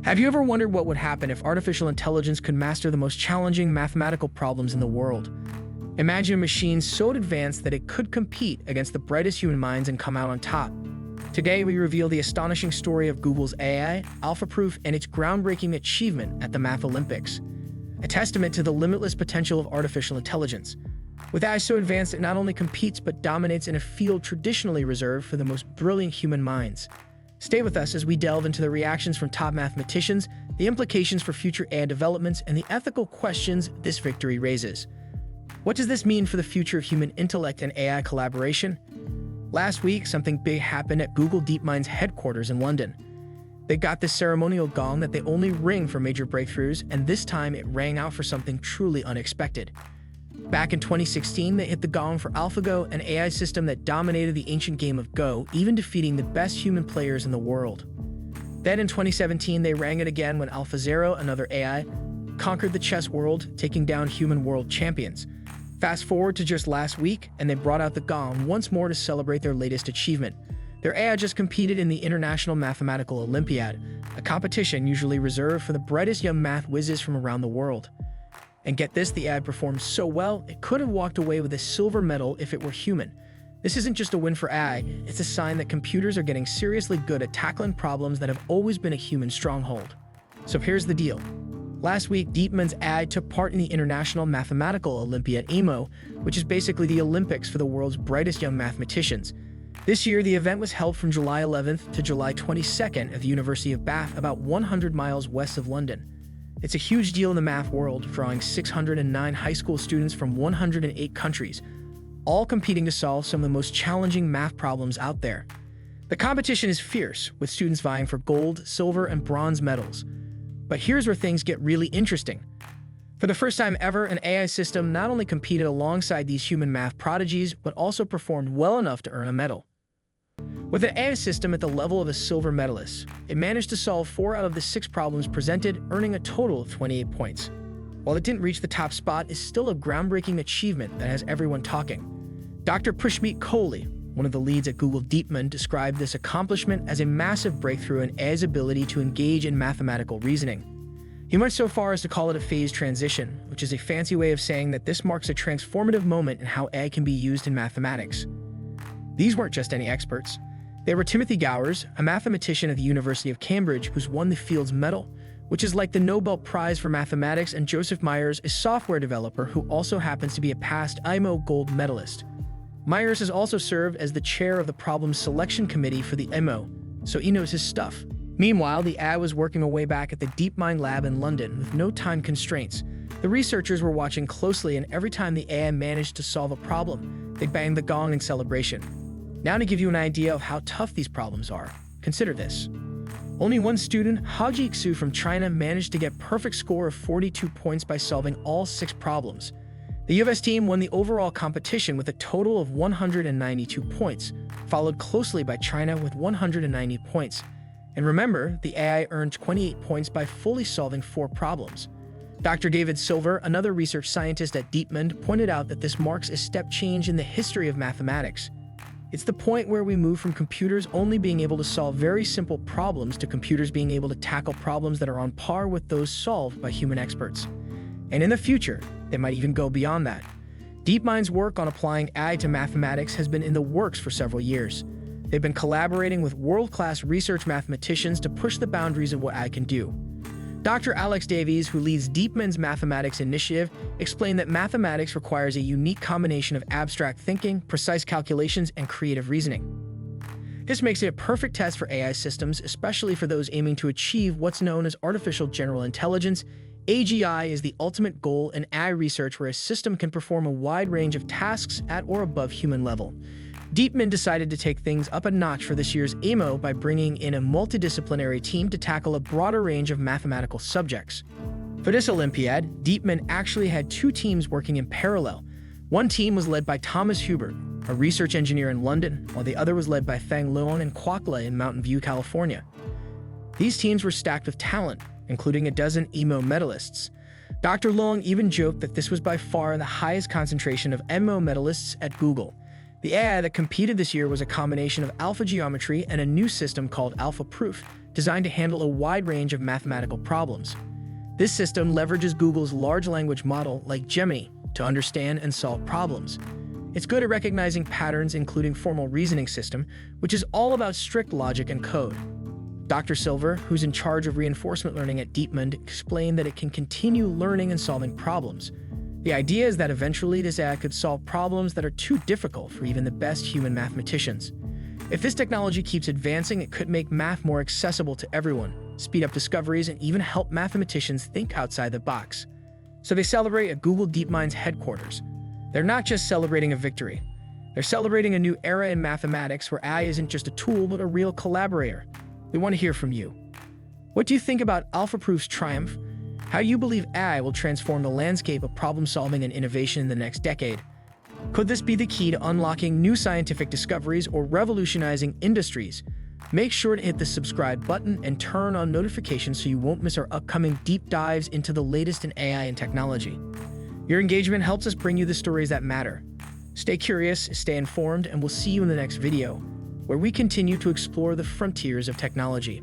Have you ever wondered what would happen if artificial intelligence could master the most challenging mathematical problems in the world? Imagine a machine so advanced that it could compete against the brightest human minds and come out on top. Today, we reveal the astonishing story of Google's AI, AlphaProof, and its groundbreaking achievement at the Math Olympics, a testament to the limitless potential of artificial intelligence. With AI so advanced, it not only competes but dominates in a field traditionally reserved for the most brilliant human minds. Stay with us as we delve into the reactions from top mathematicians, the implications for future AI developments, and the ethical questions this victory raises. What does this mean for the future of human intellect and AI collaboration? Last week, something big happened at Google DeepMind's headquarters in London. They got this ceremonial gong that they only ring for major breakthroughs, and this time it rang out for something truly unexpected. Back in 2016, they hit the gong for AlphaGo, an AI system that dominated the ancient game of Go, even defeating the best human players in the world. Then in 2017, they rang it again when AlphaZero, another AI, conquered the chess world, taking down human world champions. Fast forward to just last week, and they brought out the gong once more to celebrate their latest achievement. Their AI just competed in the International Mathematical Olympiad, a competition usually reserved for the brightest young math whizzes from around the world. And get this, the AI performed so well, it could have walked away with a silver medal if it were human. This isn't just a win for AI, it's a sign that computers are getting seriously good at tackling problems that have always been a human stronghold. So here's the deal. Last week, DeepMind's AI took part in the International Mathematical Olympiad (EMO), which is basically the Olympics for the world's brightest young mathematicians. This year, the event was held from July 11th to July 22nd at the University of Bath, about 100 miles west of London. It's a huge deal in the math world, drawing 609 high school students from 108 countries, all competing to solve some of the most challenging math problems out there. The competition is fierce, with students vying for gold, silver, and bronze medals. But here's where things get really interesting. For the first time ever, an AI system not only competed alongside these human math prodigies, but also performed well enough to earn a medal. With an AI system at the level of a silver medalist, it managed to solve 4 out of the 6 problems presented, earning a total of 28 points. While it didn't reach the top spot, it's still a groundbreaking achievement that has everyone talking. Dr. Pushmeet Kohli, one of the leads at Google DeepMind, described this accomplishment as a massive breakthrough in AI's ability to engage in mathematical reasoning. He went so far as to call it a phase transition, which is a fancy way of saying that this marks a transformative moment in how AI can be used in mathematics. These weren't just any experts. They were Timothy Gowers, a mathematician at the University of Cambridge who's won the Fields Medal, which is like the Nobel Prize for Mathematics, and Joseph Myers, a software developer who also happens to be a past IMO gold medalist. Myers has also served as the chair of the Problem Selection Committee for the IMO, so he knows his stuff. Meanwhile, the AI was working away back at the DeepMind lab in London with no time constraints. The researchers were watching closely, and every time the AI managed to solve a problem, they banged the gong in celebration. Now, to give you an idea of how tough these problems are, consider this. Only one student, Haji Xu from China, managed to get a perfect score of 42 points by solving all 6 problems. The US team won the overall competition with a total of 192 points, followed closely by China with 190 points. And remember, the AI earned 28 points by fully solving 4 problems. Dr. David Silver, another research scientist at DeepMind, pointed out that this marks a step change in the history of mathematics. It's the point where we move from computers only being able to solve very simple problems to computers being able to tackle problems that are on par with those solved by human experts. And in the future, they might even go beyond that. DeepMind's work on applying AI to mathematics has been in the works for several years. They've been collaborating with world-class research mathematicians to push the boundaries of what AI can do. Dr. Alex Davies, who leads DeepMind's mathematics initiative, explained that mathematics requires a unique combination of abstract thinking, precise calculations, and creative reasoning. This makes it a perfect test for AI systems, especially for those aiming to achieve what's known as artificial general intelligence. AGI is the ultimate goal in AI research, where a system can perform a wide range of tasks at or above human level. DeepMind decided to take things up a notch for this year's EMO by bringing in a multidisciplinary team to tackle a broader range of mathematical subjects. For this Olympiad, DeepMind actually had 2 teams working in parallel. One team was led by Thomas Hubert, a research engineer in London, while the other was led by Feng Luan and Kwok Le in Mountain View, California. These teams were stacked with talent, including a dozen EMO medalists. Dr. Long even joked that this was by far the highest concentration of EMO medalists at Google. The AI that competed this year was a combination of alpha geometry and a new system called AlphaProof, designed to handle a wide range of mathematical problems. This system leverages Google's large language model, like Gemini, to understand and solve problems. It's good at recognizing patterns, including formal reasoning system, which is all about strict logic and code. Dr. Silver, who's in charge of reinforcement learning at DeepMind, explained that it can continue learning and solving problems. The idea is that eventually this AI could solve problems that are too difficult for even the best human mathematicians. If this technology keeps advancing, it could make math more accessible to everyone, speed up discoveries, and even help mathematicians think outside the box. So they celebrate at Google DeepMind's headquarters. They're not just celebrating a victory. They're celebrating a new era in mathematics where AI isn't just a tool, but a real collaborator. We want to hear from you. What do you think about AlphaProof's triumph? How do you believe AI will transform the landscape of problem-solving and innovation in the next decade? Could this be the key to unlocking new scientific discoveries or revolutionizing industries? Make sure to hit the subscribe button and turn on notifications so you won't miss our upcoming deep dives into the latest in AI and technology. Your engagement helps us bring you the stories that matter. Stay curious, stay informed, and we'll see you in the next video, where we continue to explore the frontiers of technology.